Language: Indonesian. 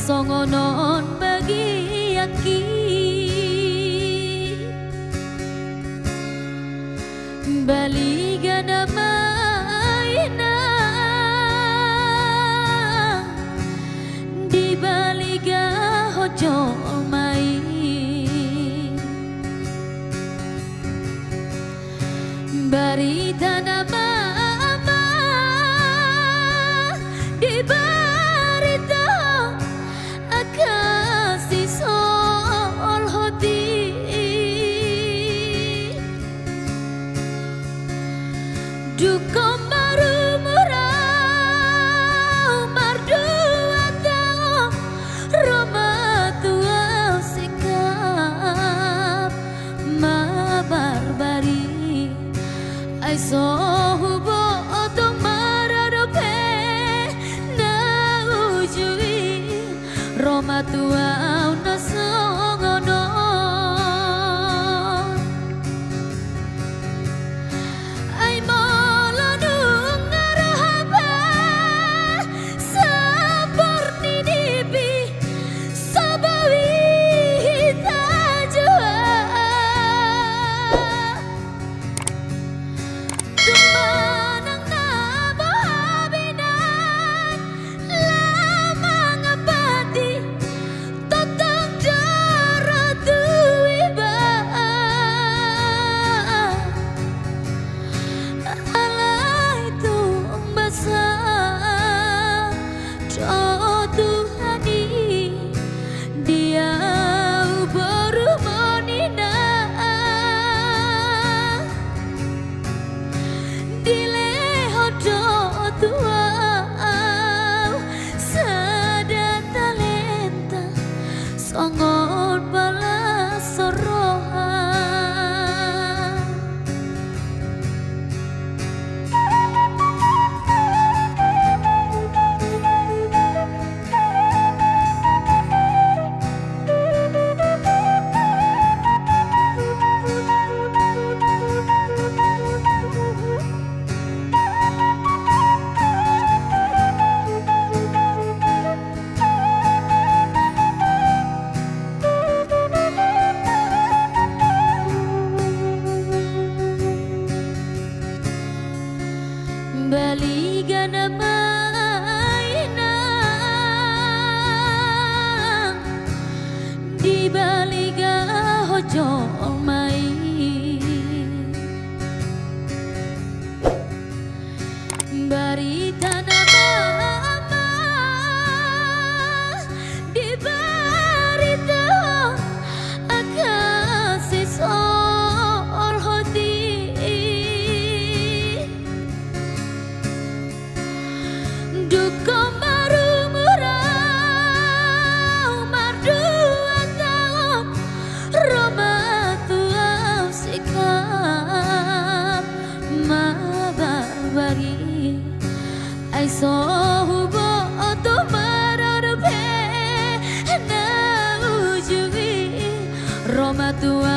songonon bagi yaki baliga namaina di baliga hojo mai barita nama di barita akasi sol hoti duko maru murau mardu atau roma tua sikap ma barbari ai so hubo otong maradope na ujui roma tua una songono ai mola nung ngarahaba seperti dibi sabawi tajua tumanang nabahabinan lamang abadi totong daratu iba alay tumbasa Tuhani dia bermonina dilehodo tua sada talenta songon balas sorohan baliga namaina di baliga hojo mai barita nama di barita akasi sol hoti duko maru murau mardu atau roma tua sikap ma barbari ai so hubo oto maradope na ujui roma tua